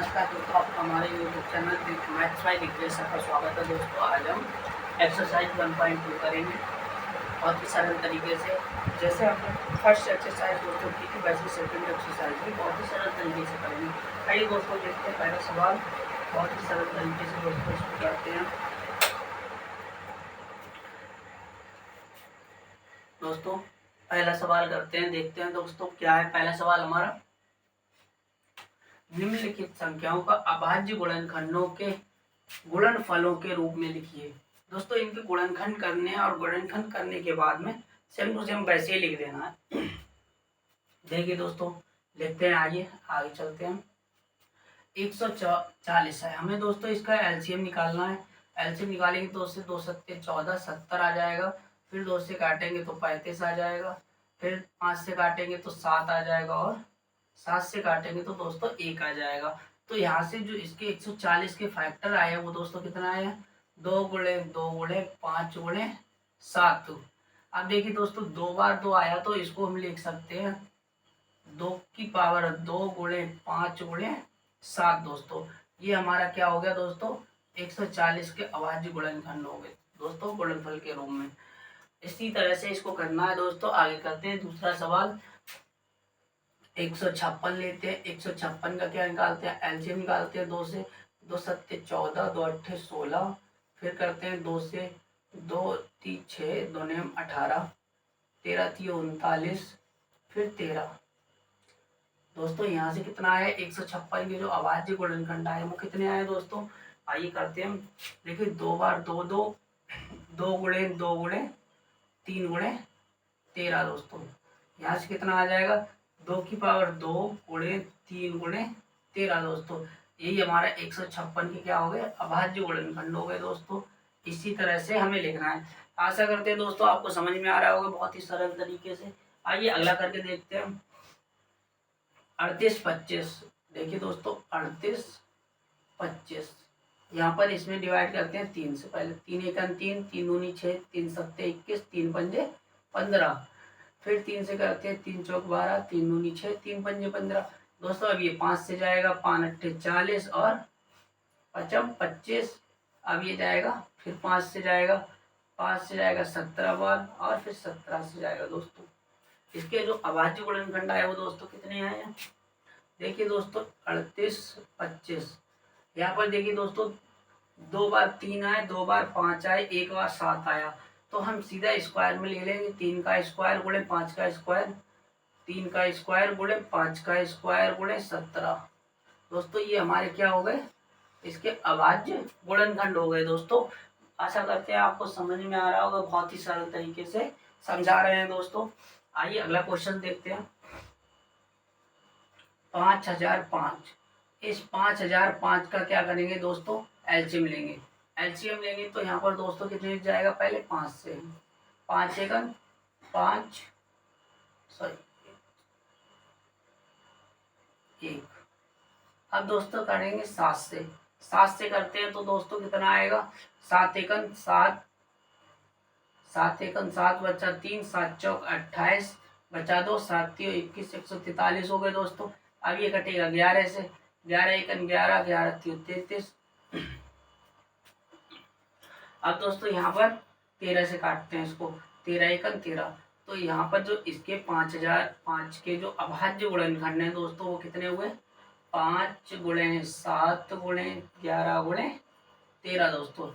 नमस्कार दोस्तों, आपका हमारे YouTube channel maths by request का स्वागत है दोस्तों। आज हम एक्सरसाइज 1.2 करेंगे बहुत ही सरल तरीके से। जैसे हमने फर्स्ट एक्सरसाइज दोस्तों की थी, वैसे सेकंड एक्सरसाइज भी बहुत ही सरल तरीके से करेंगे। आइए दोस्तों देखते हैं पहला सवाल। बहुत ही सरल तरीके से दोस्तों इसको करते हैं। दोस्तों पहला सवाल करते हैं, देखते हैं दोस्तों क्या है पहला सवाल हमारा। निम्नलिखित संख्याओं का अभाज्य गुणनखंडों के गुणनफलों के रूप में लिखिए। दोस्तों इनके गुणनखंड करने हैं और गुणनखंड करने के बाद में सेम टू सेम वैसे ही लिख देना है। देखिए दोस्तों लिखते हैं, आइए आगे चलते हैं। 140 है, हमें दोस्तों इसका एलसीएम निकालना है। एलसीएम निकालेंगे तो उससे 2 सत्ते 14, 70 आ जाएगा। फिर 2 से काटेंगे तो 35 आ जाएगा। फिर 5 से काटेंगे तो 7 आ जाएगा और 7 से काटेंगे तो दोस्तों 1 आ जाएगा। तो यहाँ से जो इसके 140 के फैक्टर आए हैं वो दोस्तों कितना आया, 2 गुणे 2 गुणे 5 गुणे 7। अब देखिए दोस्तों 2 बार 2 आया तो इसको हम लिख सकते हैं 2 की पावर 2 गुणे 5 गुणे 7। दोस्तों ये हमारा क्या हो गया दोस्तों, 140 के अभाज्य गुणनखंड हो गए दोस्तों गुणनफल के रूप में। इसी तरह से इसको करना है दोस्तों। आगे करते हैं दूसरा सवाल। 156 लेते हैं। 156 का क्या निकालते हैं, एलसीएम निकालते हैं। 2 से 2 सत्ते 14, 2 अट्ठे 16। फिर करते हैं 2 से 2 ती 6, 2 नेम 18, 13 ती 39, फिर 13। दोस्तों यहाँ से कितना आया, 156 के जो अभाज्य गुणनखंड आए वो कितने आए दोस्तों। आइए करते हैं। देखिए 2 बार 2 2, 2 गुणे 2 गुणे 3 गुणे 13। दोस्तों यहाँ से कितना आ जाएगा, 2 की पावर 2 गुणे 3 गुणे 13। दोस्तों यही हमारा 156 के क्या हो गए, अभाज्य गुणनखंड हो गए दोस्तों। इसी तरह से हमें लिखना है। आशा करते हैं दोस्तों आपको समझ में आ रहा होगा बहुत ही सरल तरीके से। आइए अगला करके देखते हैं। 38 25। देखिए दोस्तों 38 25, यहाँ पर इसमें डिवाइड करते हैं 3 से। पहले 3 एकन 3, 3 दूनी 6, 3 सत्ते 21, 3 पंजे 15। फिर 3 से करते हैं 3 चौक 12, 3 दूनी 6, 3 पंजे 15। दोस्तों अब ये 5 से जाएगा, 5 अट्ठे 40 और 5 25। अब ये जाएगा, फिर 5 से जाएगा, 5 से जाएगा 17 बार और फिर 17 से जाएगा। दोस्तों इसके जो अभाज्य गुणनखंड आए वो दोस्तों कितने आए हैं, देखिए दोस्तों 38 25। यहाँ पर देखिए दोस्तों 2 बार 3 आए, 2 बार 5 आए, 1 बार 7 आया। तो हम सीधा स्क्वायर में ले लेंगे। 3 का स्क्वायर गुणे 5 का स्क्वायर, 3 का स्क्वायर गुणे 5 का स्क्वायर गुणे 17। दोस्तों ये हमारे क्या हो गए, इसके अभाज्य गुणनखंड हो गए दोस्तों। आशा करते हैं आपको समझ में आ रहा होगा, बहुत ही सरल तरीके से समझा रहे हैं दोस्तों। आइए अगला क्वेश्चन देखते हैं। 5005। इस 5005 का क्या करेंगे दोस्तों, एलसीएम लेंगे। एलसीएम लेंगे तो यहाँ पर दोस्तों कितने जाएगा, पहले 5 से, 5 एकन 5 सॉरी 1। अब दोस्तों करेंगे 7 से। 7 से करते हैं तो दोस्तों कितना आएगा, 7 एकन 7, 7 एकन 7 बचा 3, 7 चौक 28 बचा 2, 7 तियो 21, 143 हो गए दोस्तों। अब ये कटेगा 11 से, 11 एकन 11, 11 तियो 33। अब दोस्तों यहाँ पर 13 से काटते हैं इसको, 13 एकन 13। तो यहाँ पर जो इसके 5005 के जो अभाज्य गुणनखंड है दोस्तों वो कितने हुए, 5 गुणे 7 गुणे 11 गुणे 13। दोस्तों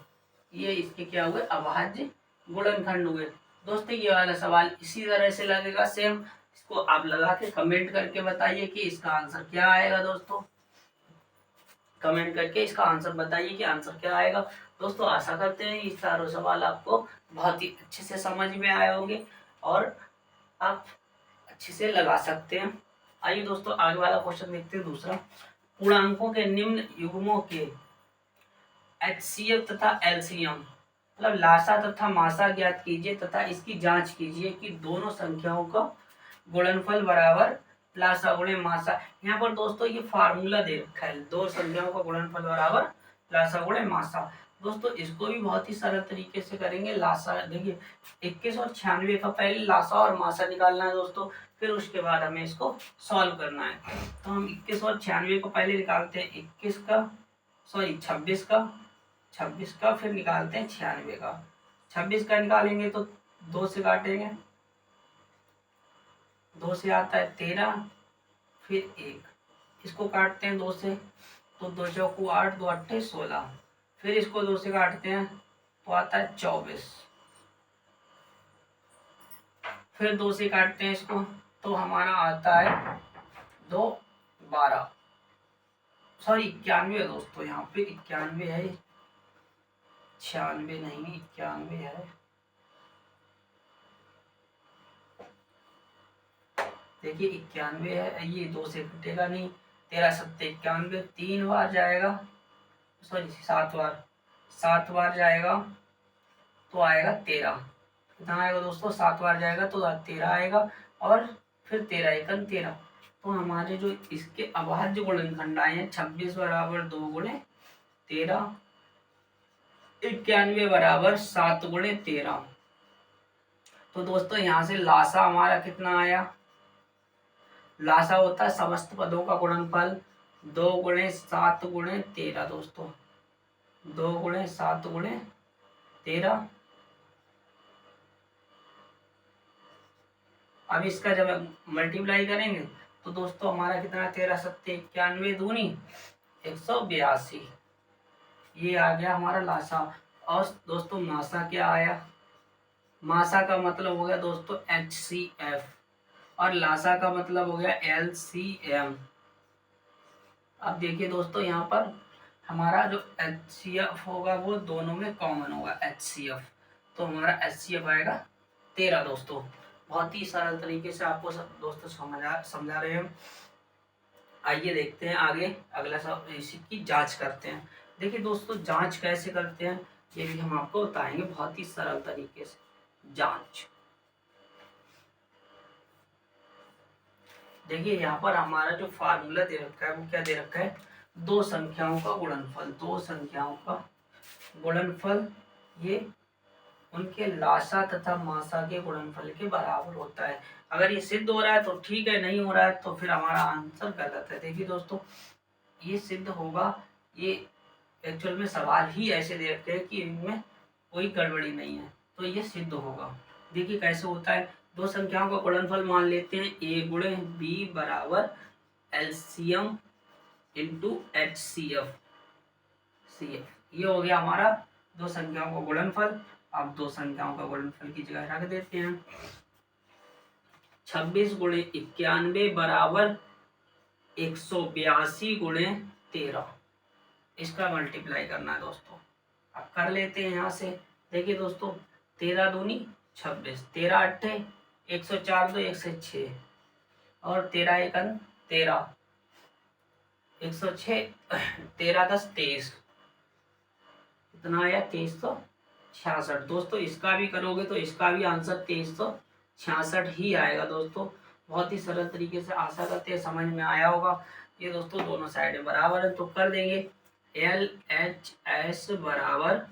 ये इसके क्या हुए, अभाज्य गुणनखंड हुए। दोस्तों ये वाला सवाल इसी तरह से लगेगा सेम। इसको आप लगा के कमेंट करके बताइए कि इसका आंसर क्या आएगा। दोस्तों कमेंट करके इसका आंसर बताइए कि आंसर क्या आएगा। दोस्तों आशा करते हैं ये सारे सवाल आपको बहुत ही अच्छे से समझ में आए होंगे और आप अच्छे से लगा सकते हैं। आइए दोस्तों आगे वाला क्वेश्चन देखते हैं दूसरा। पूर्णांकों के निम्न युग्मों के एचसीएफ तथा एलसीएम मतलब लासा तथा मासा ज्ञात कीजिए तथा इसकी जांच कीजिए कि दोनों संख्याओं का गुणनफल बराबर लासा गुणे मासा। यहाँ पर दोस्तों ये फार्मूला दे रखा है, दो संख्याओं का गुणनफल बराबर लासा गुणे मासा। दोस्तों इसको भी बहुत ही सरल तरीके से करेंगे। लासा देखिए 21 और 96 का पहले लासा और मासा निकालना है दोस्तों, फिर उसके बाद हमें इसको सॉल्व करना है। तो हम 21 और 96 को पहले निकालते हैं 21 का, सॉरी 26 का फिर निकालते हैं 96 का। 26 का निकालेंगे तो 2 से काटेंगे, 2 से आता है 13, फिर 1 इसको काटते हैं 2 से, तो 2 चौकू 8, 2 अट्ठे 16, फिर इसको 2 से काटते हैं तो आता है 24, फिर 2 से काटते हैं इसको तो हमारा आता है 2 12, सॉरी 91 है दोस्तों, यहाँ पे 91 है, 96 नहीं 91 है। देखिए 91 है, ये 2 से कटेगा नहीं, 13 सत्ते 91, 3 बार जाएगा, सॉरी 7 बार जाएगा तो आएगा 13। कितना आएगा दोस्तों? 7 बार जाएगा तो 13 आएगा, और फिर 13 एकन 13। तो हमारे जो इसके अभाज्य गुणनखंड आए हैं 26 बराबर 2 गुणे 13, 91 बराबर 7 गुणे 13। तो दोस्तों यहाँ से लासा हमारा कितना आया? लासा होता है समस्त पदों का गुणनफल 2 गुणे 7 गुणे 13 दोस्तों, 2 गुणे 7 गुणे 13। अब इसका जब मल्टीप्लाई करेंगे तो दोस्तों हमारा कितना? 13 सत्ते 91 दूनी 182, ये आ गया हमारा लासा। और दोस्तों मासा क्या आया? मासा का मतलब हो गया दोस्तों HCF, और लासा का मतलब हो गया LCM। अब देखिए दोस्तों यहाँ पर हमारा जो HCF होगा वो दोनों में कॉमन होगा HCF, तो हमारा HCF आएगा 13 दोस्तों। बहुत ही सरल तरीके से आपको दोस्तों समझा रहे हैं। आइए देखते हैं आगे, अगला सब इसकी जांच करते हैं। देखिए दोस्तों जांच कैसे करते हैं ये भी हम आपको बताएंगे बहुत ही सरल तरीके से। जांच देखिए यहाँ पर हमारा जो फार्मूला दे रखा है वो क्या दे रखा है? दो संख्याओं का गुणनफल, दो संख्याओं का गुणनफल ये उनके लासा तथा मासा के गुणनफल के बराबर होता है। अगर ये सिद्ध हो रहा है तो ठीक है, नहीं हो रहा है तो फिर हमारा आंसर गलत है। देखिए दोस्तों ये सिद्ध होगा, ये एक्चुअल में सवाल ही ऐसे दे रखे हैं कि इनमें कोई गड़बड़ी नहीं है, तो ये सिद्ध होगा। देखिए कैसे होता है, दो संख्याओं का गुणनफल मान लेते हैं a गुणे b बराबर LCM इंटू HCF। ये हो गया हमारा दो संख्याओं का गुणनफल। अब दो संख्याओं का गुणनफल की जगह रख देते हैं। 26 गुणे 91 बराबर 182 गुणे 13, इसका मल्टीप्लाई करना है दोस्तों। अब कर लेते हैं यहाँ से। देखिए दोस्तों 13 दूनी 26, 13 अट्ठे 104 दो 106, और 13 एकन 13, 106, 13 10 23, कितना आया? 2366 दोस्तों। इसका भी करोगे तो इसका भी आंसर 2366 ही आएगा दोस्तों। बहुत ही सरल तरीके से, आशा करते हैं समझ में आया होगा। ये दोस्तों दोनों साइड बराबर है तो कर देंगे LHS बराबर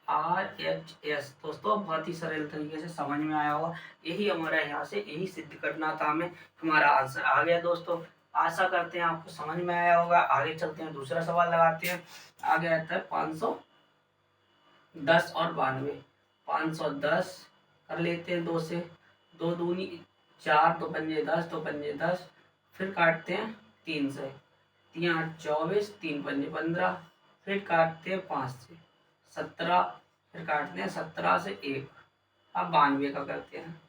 RHS। दोस्तों बहुत ही सरल तरीके से समझ में आया होगा। यही हमारा यहाँ से यही सिद्ध करना था हमें, हमारा आंसर आ गया दोस्तों। आशा करते हैं आपको समझ में आया होगा। आगे चलते हैं, दूसरा सवाल लगाते हैं। आगे आता है 510 और 92। 510 कर लेते हैं 2 से, 2 दूनी 4, 2 पंजे 10, 2 पंजे 10, फिर काटते हैं 3 से, 3 8 24, 3 पंजे 15, फिर काटते हैं 5 से 17, फिर काटते हैं 17 से 1। अब 92 का करते हैं।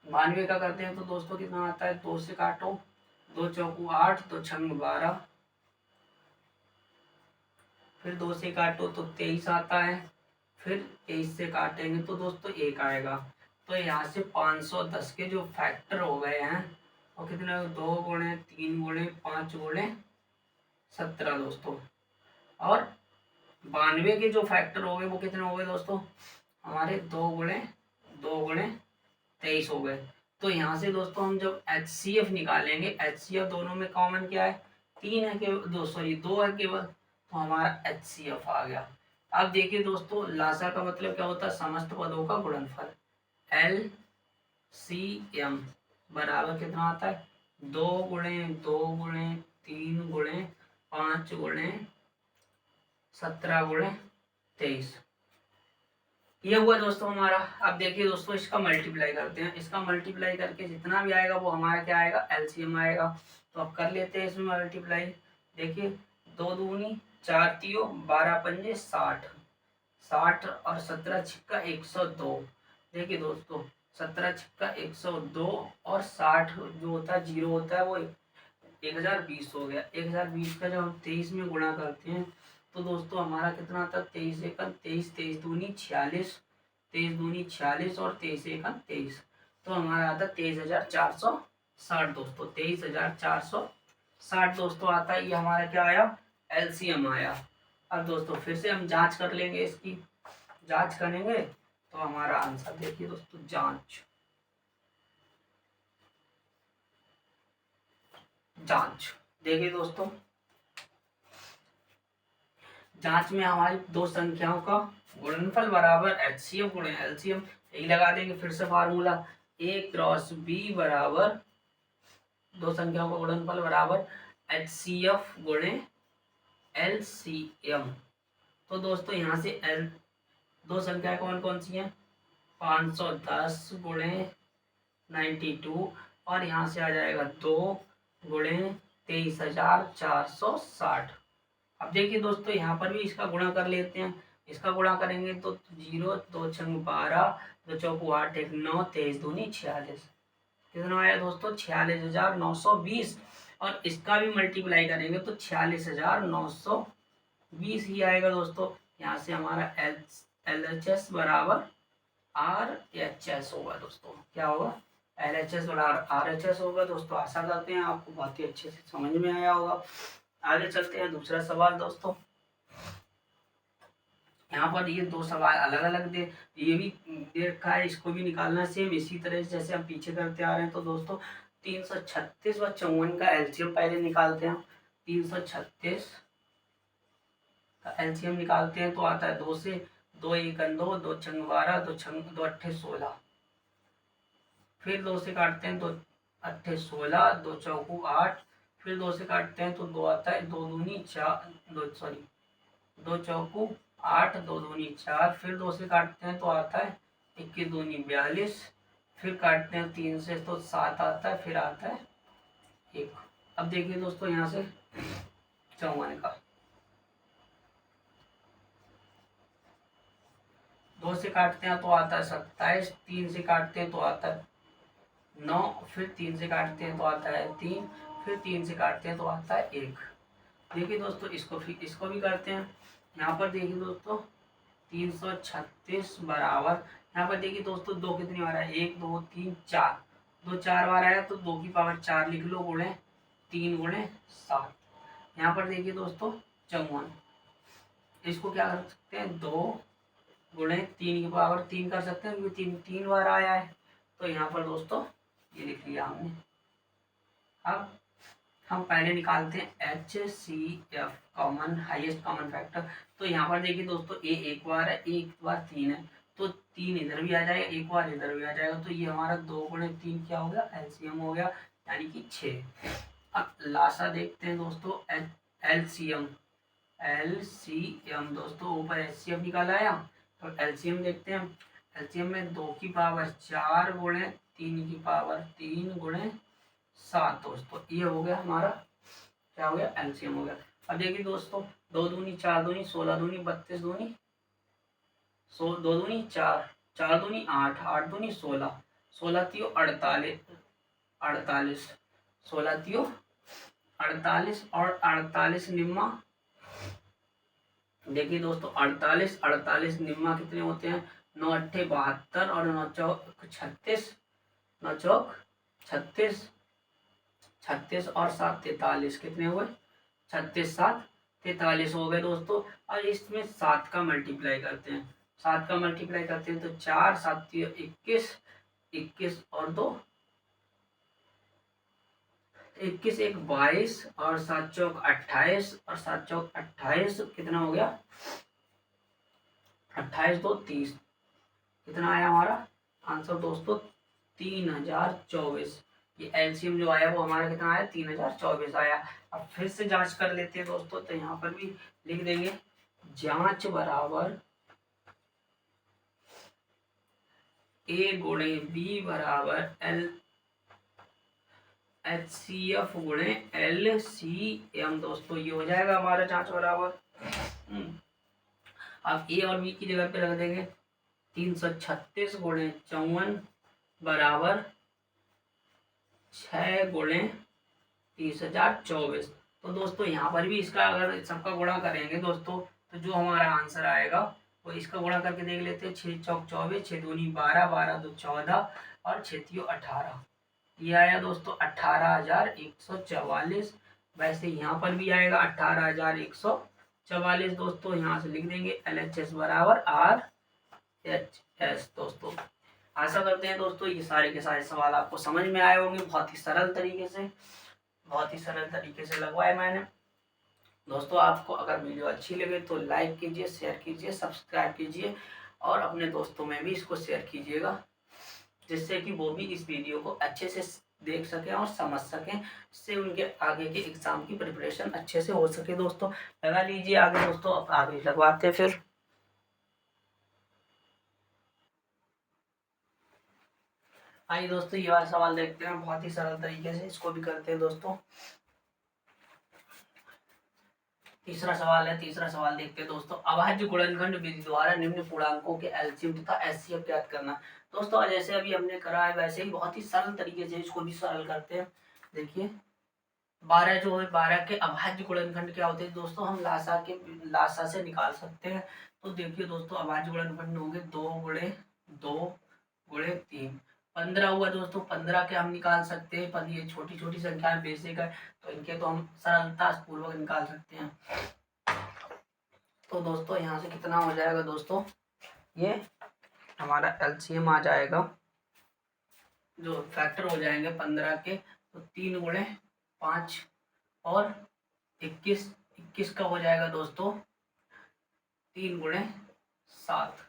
92 का करते हैं तो दोस्तों कितना आता है? 2 से काटो, 2 चौकू 8, 2 छंग 12, फिर 2 से काटो तो 23 आता है, फिर 23 से काटेंगे तो दोस्तों 1 आएगा। तो यहाँ से 510 के जो फैक्टर हो गए हैं वो कितने? 2 गुणे 3 गुणे 5 गुणे 17 दोस्तों। और 92 के जो फैक्टर हो गए वो कितने हो गए दोस्तों? हमारे 2 गुणे 23 हो गए। तो यहाँ से दोस्तों हम जब HCF निकालेंगे, HCF दोनों में कॉमन क्या है? 3 है केवल, 2 है केवल, तो हमारा HCF आ गया। अब देखिए दोस्तों, लासा का मतलब क्या होता है, समस्त पदों का गुणनफल। LCM बराबर कितना आता है, 2 × 2 × 3 × 5 × 17 × 23। ये हुआ दोस्तों हमारा। अब देखिए दोस्तों, इसका मल्टीप्लाई करते हैं। इसका मल्टीप्लाई करके जितना भी आएगा वो हमारा क्या आएगा, LCM आएगा। तो अब कर लेते हैं इसमें मल्टीप्लाई। देखिए 2 दूनी 4 तियो 12 पंजे 60, 60 और 17 छिक्का 102। देखिए दोस्तों 17 छिक्का 102 और 60 जो होता है, जीरो होता है, वो 1020 हो गया। 1020 का जब हम 23 में गुणा करते हैं तो दोस्तों हमारा कितना आता है, 23 एकम 23, 23 दूनी 46, 23 दूनी 46 और 23 एकम 23। तो हमारा आता है 23,460 दोस्तों, 23,460 दोस्तों आता है। ये हमारा क्या आया, LCM आया। अब दोस्तों फिर से हम जांच कर लेंगे, इसकी जांच करेंगे तो हमारा आंसर देखिए दोस्तों, जांच देखिए दोस्तों, जांच में हमारी दो संख्याओं का गुणनफल बराबर HCF गुणे LCM, यही लगा देंगे फिर से फार्मूला। A क्रॉस B बराबर दो संख्याओं का गुणनफल बराबर HCF गुणे LCM। तो दोस्तों यहाँ से दो संख्याएं कौन कौन सी हैं, 510 गुणे 92 और यहाँ से आ जाएगा 2 गुणे 23,460। अब देखिए दोस्तों, यहाँ पर भी इसका गुणा कर लेते हैं। इसका गुणा करेंगे तो 0 2 छंग 12 2 चौको 8 1 9 23 दूनी 46। कितना आया दोस्तों, 46,920। और इसका भी मल्टीप्लाई करेंगे तो 46,920 ही आएगा दोस्तों। यहाँ से हमारा LHS बराबर RHS होगा दोस्तों। क्या होगा, LHS बराबर RHS होगा दोस्तों। आशा करते हैं आपको बहुत ही अच्छे से समझ में आया होगा। आगे चलते हैं, दूसरा सवाल दोस्तों। यहाँ पर ये दो सवाल अलग अलग दे, ये भी दे रखा है, इसको भी निकालना सेम इसी तरह से जैसे हम पीछे करते आ रहे हैं। तो दोस्तों 336 व 54 का LCM पहले निकालते हैं। 336 का LCM निकालते हैं तो आता है 2 से 2 1 2 2 छंग 12 2 छंग 2 अट्ठे 16। फिर 2 से काटते हैं तो 8 16 2 चौको 8। फिर 2 से काटते हैं तो 2 आता है, 2 दूनी 4 2 चौको 8 2 दूनी 4। फिर 2 से काटते हैं तो आता है 21 दूनी 42। फिर काटते हैं 3 से तो 7 आता है, फिर आता है 1। अब देखिए दोस्तों, यहाँ से 54 का 2 से काटते हैं तो आता है 27। 3 से काटते हैं तो आता है 9। फिर 3 से काटते हैं तो आता है 3। फिर 3 से काटते हैं तो आता है 1। देखिए दोस्तों, इसको भी करते हैं। यहाँ पर देखिए दोस्तों 336 बराबर, यहाँ पर देखिए दोस्तों 2 कितनी बार है, 1 2 3 4, 2 4 बार आया तो 2 की पावर 4 लिख लो, गुणे 3 गुणे 7। यहाँ पर देखिए दोस्तों 54, इसको क्या कर सकते हैं, 2 गुणे 3 की पावर 3 कर सकते हैं क्योंकि 3 बार आया है। तो यहाँ पर दोस्तों ये लिख लिया हमने। अब हम पहले निकालते हैं HCF common, highest common factor. तो यहाँ पर देखिए दोस्तों A एक बार है, एक बार 3 है, तो 3 इधर भी आ जाएगा, एक बार इधर भी आ जाएगा। तो ये हमारा 2 गुणे 3 क्या हो गया, LCM हो गया, यानी कि 6। अब लासा देखते हैं दोस्तों, LCM दोस्तों, ऊपर HCF निकाला आया तो LCM देखते हैं। LCM में 2 की पावर 4 गुणे 3 की पावर 3 गुणे 7 दोस्तों, ये हो गया हमारा, क्या हो गया, LCM हो गया। अब देखिए दोस्तों 2 दूनी 4 दूनी 16 दूनी 32 दूनी 2 दूनी 4 4 दूनी 8 8 दूनी 16 16 तियो 48 48 16 तियो 48 और 48 निम्मा। देखिए दोस्तों 48 48 निम्मा कितने होते हैं, 9 अट्ठे 72 और 9 चौक 36, 9 चौक 36 36 और 7 43, कितने हुए, 36 7 43 हो गए दोस्तों। और इसमें 7 का मल्टीप्लाई करते हैं, 7 का मल्टीप्लाई करते हैं तो 4 7 21 21 और 2 21 एक 22 और 7 चौक 28 और 7 चौक 28 कितना हो गया 28 2 30 कितना आया हमारा आंसर दोस्तों 3024। ये एलसीएम जो आया वो हमारा कितना आया 3024 आया। अब फिर से जांच कर लेते हैं दोस्तों, तो यहाँ पर भी लिख देंगे जांच बराबर ए गुणे बी बराबर एल HCF गुणे LCM दोस्तों, ये हो जाएगा हमारा जांच बराबर। अब ए और बी की जगह पे रख देंगे 336 गुणे 54 बराबर 6 गुणे 3024। तो दोस्तों यहाँ पर भी इसका अगर सबका गुणा करेंगे दोस्तों, तो जो हमारा आंसर आएगा वो इसका गुणा करके देख लेते हैं। 6 चौक 24, 6 दूनी 12, 12 दो 14 और 6 तियो 18। ये आया दोस्तों 18,144। वैसे यहाँ पर भी आएगा 18,144 दोस्तों। यहाँ से लिख देंगे LHS बराबर RHS दोस्तों। आशा करते हैं दोस्तों ये सारे के सारे सवाल आपको समझ में आए होंगे। बहुत ही सरल तरीके से लगवाए मैंने दोस्तों। आपको अगर वीडियो अच्छी लगे तो लाइक कीजिए, शेयर कीजिए, सब्सक्राइब कीजिए और अपने दोस्तों में भी इसको शेयर कीजिएगा, जिससे कि वो भी इस वीडियो को अच्छे से देख सकें और समझ सकें, जिससे उनके आगे के एग्जाम की प्रिपरेशन अच्छे से हो सके दोस्तों। लगा लीजिए आगे दोस्तों, अब आगे लगवाते हैं फिर। आइए दोस्तों ये वाला सवाल देखते हैं, बहुत ही सरल तरीके से इसको भी करते हैं दोस्तों। तीसरा सवाल देखते हैं दोस्तों। अभाज्य गुणनखंड विधि द्वारा निम्न पूर्णांकों के एलसीएम तथा एचसीएफ ज्ञात करना। दोस्तों जैसे अभी हमने करा है वैसे ही बहुत ही सरल तरीके से इसको भी सरल करते हैं। देखिए 12 जो है 12 के अभाज्य गुणनखंड क्या होते हैं दोस्तों, हम लासा से निकाल सकते हैं। तो देखिए दोस्तों अभाज्य गुणनखंड होंगे 2 गुणे 2 गुणे 3। 15 हुआ दोस्तों, 15 के हम निकाल सकते हैं। ये छोटी छोटी संख्या बेसिक है तो इनके तो हम सरलता पूर्वक निकाल सकते हैं। तो दोस्तों यहाँ से कितना हो जाएगा दोस्तों, ये हमारा एलसीएम आ जाएगा, जो फैक्टर हो जाएंगे 15 के, तो 3 गुणे 5 और 21 का हो जाएगा दोस्तों 3 गुणे 7।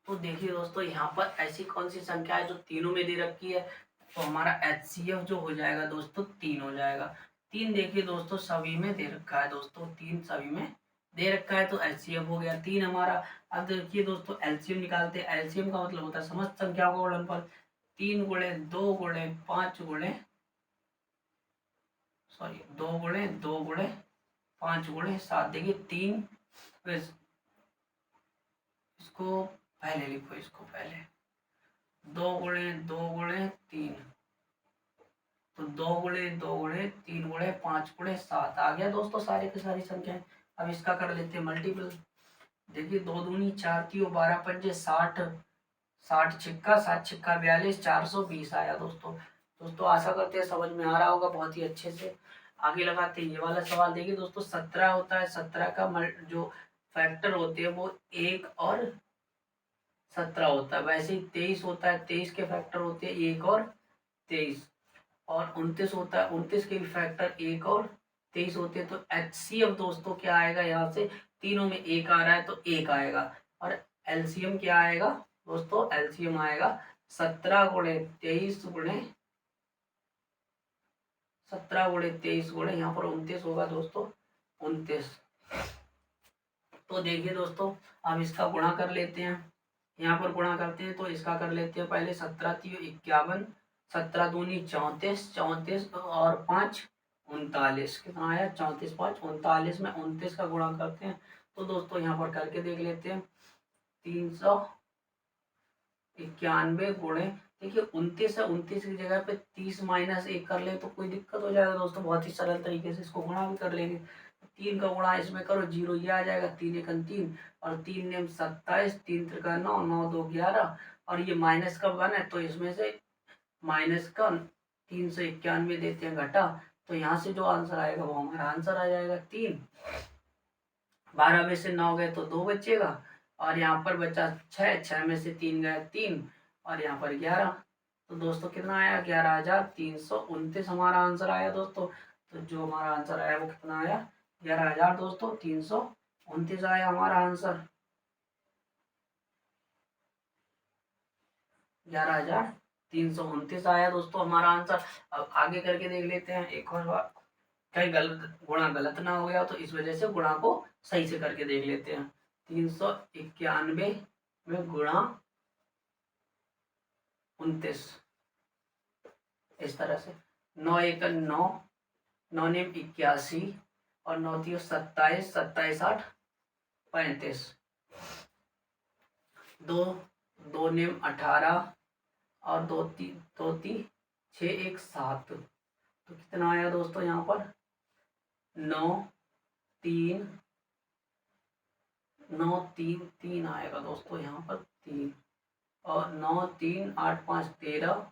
तो देखिए दोस्तों यहाँ पर ऐसी कौन सी संख्या है जो तीनों में दे रखी है, तो हमारा HCF जो हो जाएगा दोस्तों 3 हो जाएगा। 3 देखिए दोस्तों सभी में दे रखा है दोस्तों, 3 सभी में दे रखा है तो HCF हो गया 3 हमारा। अब देखिए दोस्तों एलसीएम निकालते हैं। एलसीएम का मतलब होता है समस्त संख्याओं का गुणनफल। 3 गुणे 2 गुणे 5 गुणे 2 गुणे 2 गुणे 5 गुणे 7। देखिए 3, इसको पहले लिखो, इसको पहले 2 गुणे 2 गुणे 3, तो 2 गुणे 2 गुणे 3 गुणे 5 गुणे 7 आ गया दोस्तों सारे की सारी संख्याएं। अब इसका कर लेते हैं मल्टीपल। देखिए 2 दूनी 4 3 12 पंजे 60, 60 छिक्का 7 छिक्का 42, 420 आया दोस्तों आशा करते हैं समझ में आ रहा होगा बहुत ही अच्छे से। आगे लगाते हैं ये वाला सवाल। देखिए दोस्तों 17 होता है, 17 का जो फैक्टर होते हैं वो 1 और 17 होता है। वैसे ही 23 होता है, 23 के फैक्टर होते हैं 1 और 23। और 29 होता है, 29 के भी फैक्टर 1 और 23 होते हैं। तो HCF दोस्तों क्या आएगा, यहाँ से तीनों में 1 आ रहा है तो 1 आएगा। और LCM क्या आएगा दोस्तों, LCM आएगा 17 गुणे 23 गुणे 17 गुणे 23 गुणे यहाँ पर 29 होगा दोस्तों 29। तो देखिए दोस्तों अब इसका गुणा कर लेते हैं। यहाँ पर गुणा करते हैं तो इसका कर लेते हैं पहले 17 तियो 51, 17 दूनी 34, 34 और 5 39। कितना आया 34 5 39 में 29 का गुणा करते हैं। तो दोस्तों यहाँ पर करके देख लेते हैं 391 गुणे, देखिए 29 है, 29 की जगह पे 30 माइनस 1 कर ले तो कोई दिक्कत हो जाएगा दोस्तों। बहुत ही सरल तरीके से इसको गुणा भी कर लेंगे। 3 का गुणा इसमें करो 0 ये आ जाएगा, 3 1 3 और 3 नेम 27, 3 त्रिका 9, 9 2 11 और ये माइनस का 1 है तो इसमें से माइनस का 391 देते हैं घटा, तो यहाँ से जो आंसर आएगा वो हमारा आंसर आ जाएगा 3। 12 में से 9 गए तो 2 बचेगा और यहाँ पर बचा 6, 6 में से 3 गए 3 और यहाँ पर 11। तो दोस्तों कितना आया 11,329 हमारा आंसर आया दोस्तों। तो जो हमारा आंसर आया वो कितना आया 11,000 दोस्तों 329 आया हमारा आंसर। 11,329 आया दोस्तों हमारा आंसर। अब आगे करके देख लेते हैं एक और बार, कहीं गलत गुणा गलत ना हो गया तो इस वजह से गुणा को सही से करके देख लेते हैं। 391 में गुणा 29, इस तरह से 9 एक 9, 9 नेम 81 और 9 तीन 27, 27 8 35, 2 2 नेम 18 और 2 तीन 6 एक 7। तो कितना आया दोस्तों यहाँ पर 9 3 9 3 3 आएगा दोस्तों यहाँ पर 3 और 9 3 8 5 13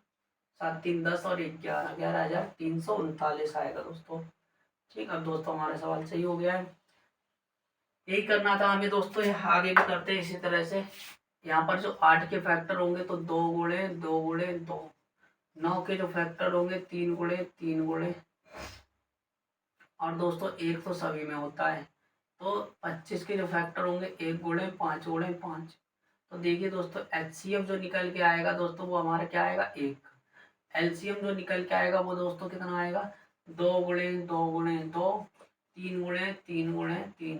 7 3 10 और 11 11,339 आएगा दोस्तों। ठीक, अब दोस्तों हमारा सवाल सही हो गया है। यही करना था हमें दोस्तों, आगे भी करते हैं इसी तरह से। यहाँ पर जो 8 के फैक्टर होंगे तो 2 गुणे 2 गुणे 2, 9 के जो फैक्टर होंगे 3 गुणे 3 गुणे, और दोस्तों 1 तो सभी में होता है। तो 25 के जो फैक्टर होंगे 1 गुणे 5 गुणे 5। तो देखिए दोस्तों HCF जो निकल के आएगा दोस्तों वो हमारा क्या आएगा 1। LCM जो निकल के आएगा वो दोस्तों कितना आएगा 2 गुणे 2 गुणे 2, 3 गुणे 3 गुणे 3,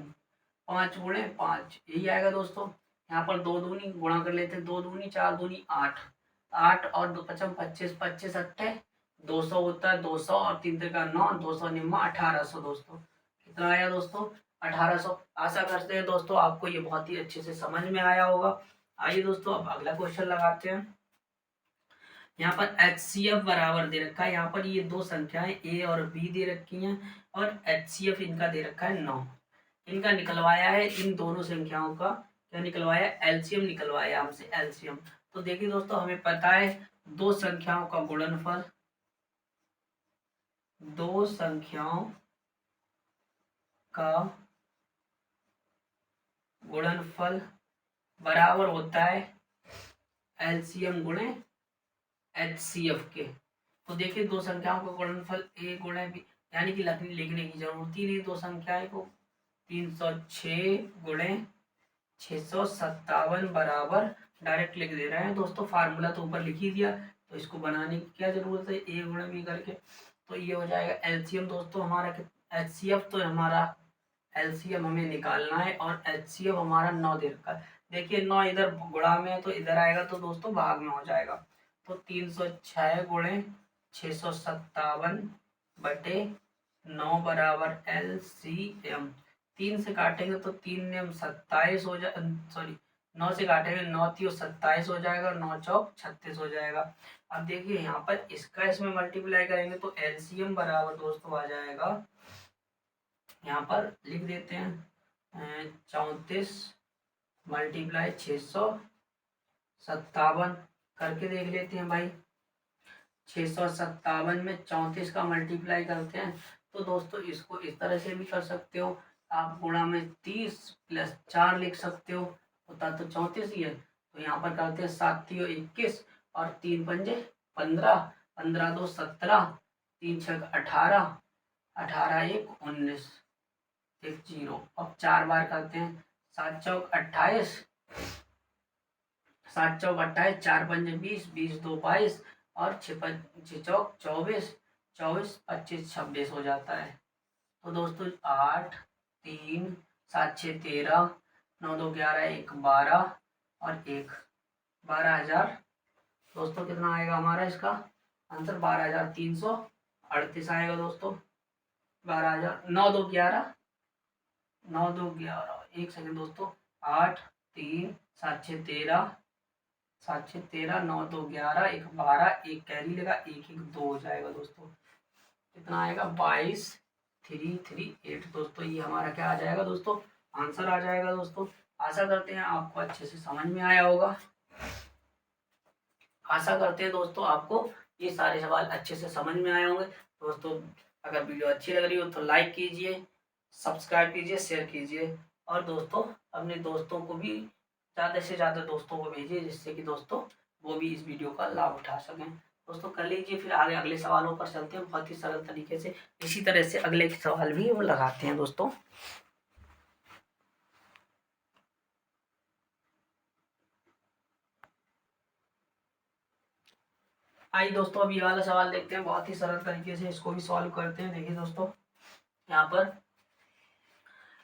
5 गुणे 5, यही आएगा दोस्तों। यहाँ पर 2 दूनी गुणा कर लेते हैं, 2 दूनी 4 दूनी 8, 8 और 2 पचम 25, 25 अट्ठे 200 होता है 200 और 3 त्रिका 9, 200 निम्मा 1800 दोस्तों। कितना आया दोस्तों 1800। आशा करते हैं दोस्तों आपको ये बहुत ही अच्छे से समझ में आया होगा। आइए दोस्तों अब अगला क्वेश्चन लगाते हैं। यहाँ पर HCF बराबर दे रखा है, यहाँ पर ये दो संख्याएं A और B दे रखी हैं और HCF इनका दे रखा है 9। इनका निकलवाया है, इन दोनों संख्याओं का क्या निकलवाया LCM निकलवाया हमसे LCM। तो देखिए दोस्तों हमें पता है दो संख्याओं का गुणनफल, दो संख्याओं का गुणनफल बराबर होता है LCM गुणे HCF के। तो देखिए दो संख्याओं का गुणनफल A गुणे B, यानी कि लिखने की जरूरत ही नहीं दो संख्याएं को। 306 गुणे 657 बराबर डायरेक्ट लिख दे रहे हैं दोस्तों, फार्मूला तो ऊपर लिख ही दिया, तो इसको बनाने की क्या जरूरत है A गुणे B करके। तो ये हो जाएगा LCM दोस्तों हमारा। HCF तो हमारा LCM हमें निकालना है और HCF हमारा 9 दे रखा है। देखिए 9 इधर गुणा में है तो इधर आएगा तो दोस्तों भाग में हो जाएगा। तो 306 गुणे 657 बटे 9 बराबर LCM। 3 से काटेंगे तो 3 नेम 27 हो जाए, सॉरी 9 से काटेंगे 9 तीन 27 हो जाएगा, 9 चौक 36 हो जाएगा। अब देखिए यहाँ पर इसका इसमें मल्टीप्लाई करेंगे तो LCM बराबर दोस्तों आ जाएगा, यहाँ पर लिख देते हैं 34 मल्टीप्लाई 657 करके देख लेते हैं भाई। 657 में 34 का मल्टीप्लाई करते हैं तो दोस्तों इसको इस तरह से भी कर सकते हो आप, गुणा में 30 प्लस 4 लिख सकते हो, होता तो 34 ही है। तो यहाँ पर करते हैं 7 तीन 21 और 3 पंजे 15, 15 2 17, 3 6 18, 18 1 19, 1 0। अब 4 बार करते हैं 7 चौक 28, 7 चौक 28, 4 पंजे 20, 20 2 22 और 6 चौक 24, 24 25 26 हो जाता है। तो दोस्तों 8 3 7 6 13, 9 2 11, 1 12 और 1 12,000 दोस्तों। कितना आएगा हमारा इसका आंसर 12,338 आएगा दोस्तों। 12,000 9 2 11, 9 2 11, एक सेकंड दोस्तों, 8 3 7 6 13, 7 6 13, 9 2 11, 1 12, एक कैरी लगा, 1 1 2 हो जाएगा दोस्तों। कितना आएगा 22,338 दोस्तों। ये हमारा क्या आ जाएगा दोस्तों आंसर आ जाएगा दोस्तों। आशा करते हैं आपको अच्छे से समझ में आया होगा। आशा करते हैं दोस्तों आपको ये सारे सवाल अच्छे से समझ में आए होंगे दोस्तों। अगर वीडियो अच्छी लग रही हो तो लाइक कीजिए, सब्सक्राइब कीजिए, शेयर कीजिए और दोस्तों अपने दोस्तों को भी ज़्यादा से ज़्यादा दोस्तों को भेजिए, जिससे कि दोस्तों वो भी इस वीडियो का लाभ उठा सकें। दोस्तों कर लीजिए, फिर आगे अगले सवालों पर चलते हैं बहुत ही सरल तरीके से। इसी तरह से अगले सवाल भी हम लगाते हैं दोस्तों। आइए दोस्तों, अब ये वाला सवाल देखते हैं, बहुत ही सरल तरीके से इसको भी सॉल्व करते हैं। देखिए दोस्तों, यहाँ पर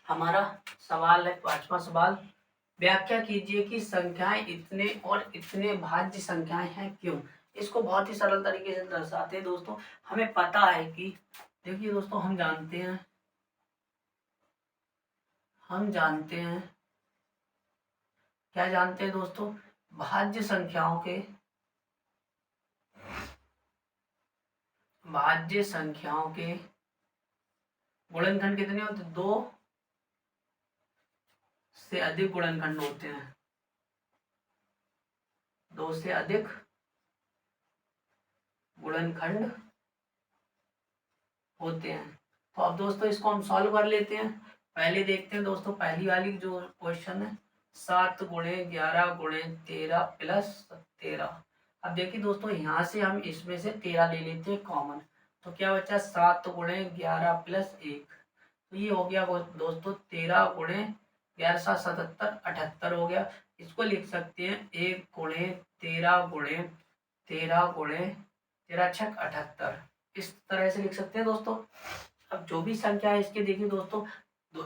हमारा सवाल है 5वां सवाल। व्याख्या कीजिए कि संख्याएं इतने और इतने भाज्य संख्याएं हैं क्यों। इसको बहुत ही सरल तरीके से दर्शाते हैं दोस्तों। हमें पता है कि देखिए दोस्तों, हम जानते हैं क्या जानते हैं दोस्तों, भाज्य संख्याओं के गुणनखंड कितने होते हैं? 2 से अधिक गुणनखंड होते हैं। 2 से अधिक गुणनखंड होते हैं। तो अब दोस्तों इसको हम सॉल्व कर लेते हैं। पहले देखते हैं दोस्तों, पहली वाली जो क्वेश्चन है, 7 गुणे 11 गुणे 13 प्लस 13। अब देखिए दोस्तों, यहाँ से हम इसमें से 13 ले लेते हैं कॉमन, तो क्या बचा? 7 गुणे 11 प्लस 1, तो ये हो गया दोस्तों 13 गुणे 11 7 77 78 हो गया। इसको लिख सकते हैं 1 गुणे 13 गुणे 13 गुणे 13 छक 78, इस तरह से लिख सकते हैं दोस्तों। अब जो भी संख्या है इसके देखिए दोस्तों, दो,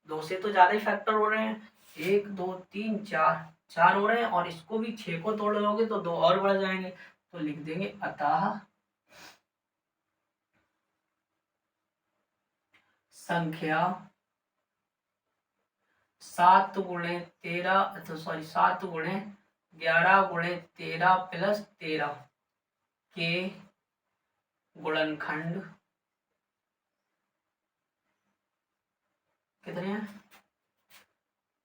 दो से तो ज्यादा ही फैक्टर हो रहे हैं। 1 2 3 4 4 हो रहे हैं, और इसको भी 6 को तोड़ लोगे तो 2 और बढ़ जाएंगे। तो लिख देंगे अतः संख्या 7 गुणे 13 सॉरी 7 गुणे 11 गुणे 13 प्लस 13 के गुणनखंड कितने हैं?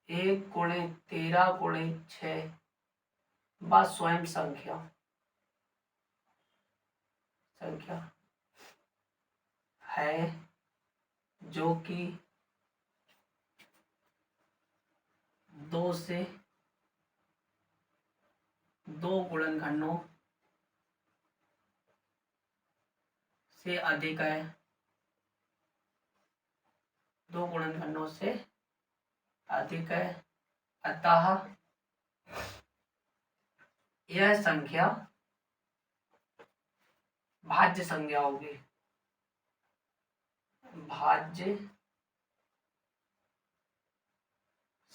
1 गुणे 13 गुणे 6 बस स्वयं संख्या है जो कि 2 से 2 गुणनखंडों से अधिक है। 2 गुणनखंडों से अधिक है, अतः यह संख्या भाज्य संख्या होगी। भाज्य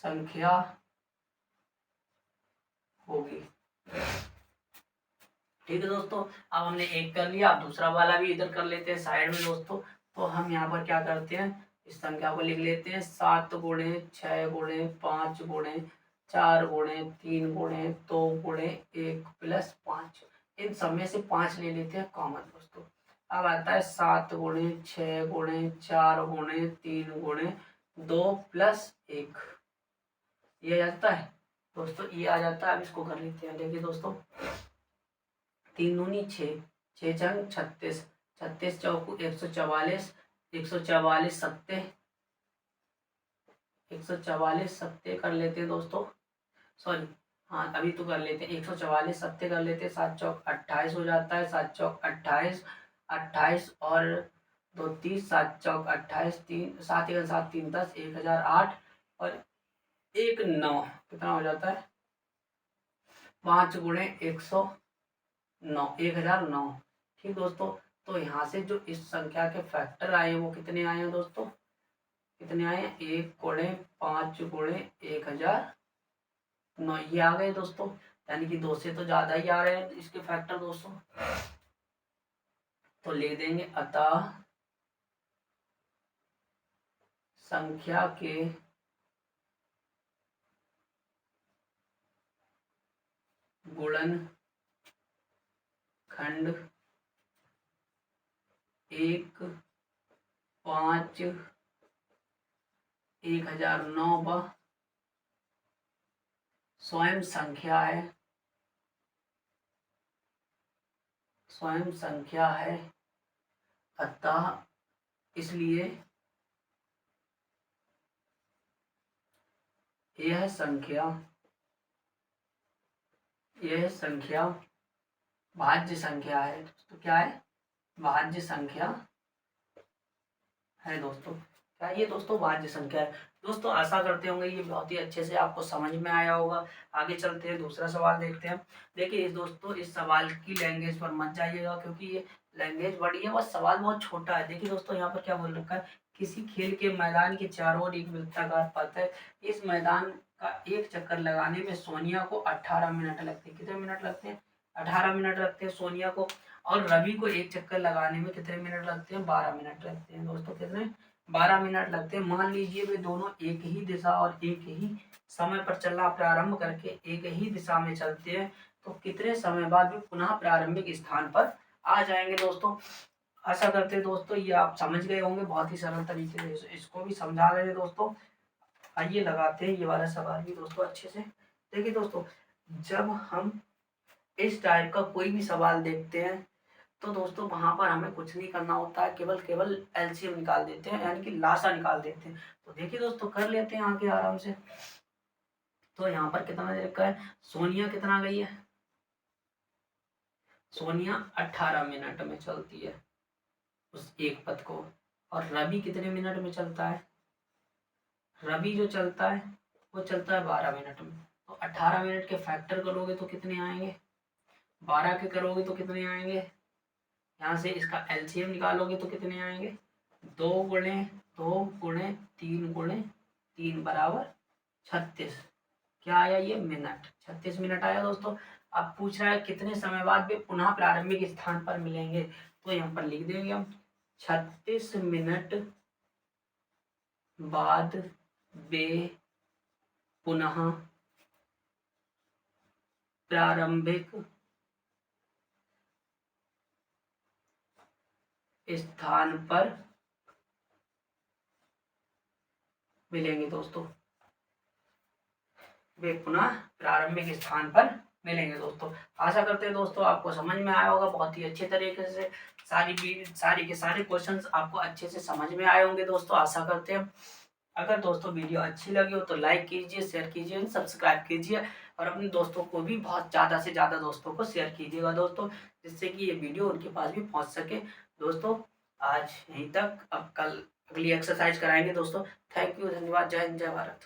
संख्या होगी। ठीक है दोस्तों, अब हमने एक कर लिया, अब दूसरा वाला भी इधर कर लेते हैं साइड में दोस्तों। तो हम यहाँ पर क्या करते हैं, इस संख्या को लिख लेते हैं 7 गुणे 6 गुणे 5 गुणे 4 गुणे 3 गुणे 2 गुणे 1 प्लस 5। इन सब में से 5 ले लेते हैं कॉमन दोस्तों। अब आता है 7 गुणे 6 गुणे 4 गुणे 3 गुणे 2 प्लस 1, ये आ जाता है दोस्तों, ये आ जाता है। अब इसको कर लेते हैं। देखिए दोस्तों, 3 दूनी 6, 6 छंग 36, 36 चौकू 144, 144 सत्ते 144 सत्ते कर लेते हैं दोस्तों। सॉरी, हाँ अभी तो कर लेते हैं, 144 सत्ते कर लेते हैं। 7 चौक 28 हो जाता है, 7 चौक 28, 28 और 2 30, 7 चौक 28, 3 7 1 7 3 10, 1008 और 1 9, कितना हो जाता है? 5 गुणे 109, 1009। ठीक दोस्तों, तो यहाँ से जो इस संख्या के फैक्टर आए हैं वो कितने आए हैं दोस्तों? कितने आए हैं? 1 गुणे 5 गुणे 1009, ये आ गए दोस्तों। यानी कि 2 से तो ज्यादा ही आ रहे हैं इसके फैक्टर दोस्तों। तो ले देंगे अतः संख्या के गुणनखंड 1 5 1009 व स्वयं संख्या है, अतः इसलिए यह संख्या यह संख्या भाज्य संख्या है। तो क्या है? भाज्य संख्या है दोस्तों। क्या ये दोस्तों? भाज्य संख्या है। दोस्तों आशा करते होंगे ये बहुत ही अच्छे से आपको समझ में आया होगा। आगे चलते हैं, दूसरा सवाल देखते हैं। देखिए इस दोस्तों इस सवाल की लैंग्वेज पर मत जाइएगा, क्योंकि ये लैंग्वेज बड़ी है, बस सवाल बहुत छोटा है। देखिए दोस्तों यहाँ पर क्या बोल रखा है, किसी खेल के मैदान के चारों ओर एक वृत्ताकार पथ है। इस मैदान का एक चक्कर लगाने में सोनिया को 18 मिनट लगते हैं। कितने मिनट लगते हैं? 18 मिनट लगते हैं सोनिया को। और रवि को एक चक्कर लगाने में कितने मिनट लगते हैं? 12 मिनट लगते हैं दोस्तों। कितने? 12 मिनट लगते हैं। मान लीजिए वे दोनों एक ही दिशा और एक ही समय पर चलना प्रारंभ करके एक ही दिशा में चलते हैं, तो कितने समय बाद वे पुनः प्रारंभिक स्थान पर आ जाएंगे दोस्तों। आशा करते हैं दोस्तों ये आप समझ गए होंगे। बहुत ही सरल तरीके से इसको भी समझा रहे हैं दोस्तों। आइए लगाते हैं ये वाला सवाल भी दोस्तों अच्छे से। देखिए दोस्तों जब हम इस टाइप का कोई भी सवाल देखते हैं तो दोस्तों वहां पर हमें कुछ नहीं करना होता है, केवल केवल एलसीएम निकाल देते हैं, यानी कि लासा निकाल देते हैं। तो देखिए दोस्तों कर लेते हैं आगे आराम से। तो यहाँ पर कितना दे रखा है? सोनिया कितना गई है? सोनिया 18 मिनट में चलती है उस एक पथ को। और रवि कितने मिनट में चलता है? रवि जो चलता है वो चलता है 12 मिनट में। तो 18 मिनट के फैक्टर करोगे तो कितने आएंगे? 12 के करोगे तो कितने आएंगे? यहाँ से इसका एलसीएम निकालोगे तो कितने आएंगे? 2 गुणे 2 गुणे 3 गुणे 3 बराबर 36। क्या आया? ये मिनट। 36 मिनट आया दोस्तों। अब पूछ रहा है कितने समय बाद वे पुनः प्रारंभिक स्थान पर मिलेंगे। तो यहाँ पर लिख देंगे हम 36 मिनट बाद वे पुनः प्रारंभिक स्थान पर मिलेंगे दोस्तों। वे पुनः प्रारंभिक स्थान पर मिलेंगे दोस्तों। आशा करते हैं दोस्तों आपको समझ में आया होगा बहुत ही अच्छे तरीके से। सारी के सारे क्वेश्चंस आपको अच्छे से समझ में आए होंगे दोस्तों, आशा करते हैं। अगर दोस्तों वीडियो अच्छी लगी हो तो लाइक कीजिए, शेयर कीजिए, सब्सक्राइब कीजिए और अपने दोस्तों को भी बहुत ज़्यादा से ज़्यादा दोस्तों को शेयर कीजिएगा दोस्तों, जिससे कि ये वीडियो उनके पास भी पहुंच सके। दोस्तों आज यहीं तक, अब कल अगली एक्सरसाइज कराएंगे दोस्तों। थैंक यू, धन्यवाद, जय हिंद, जय भारत।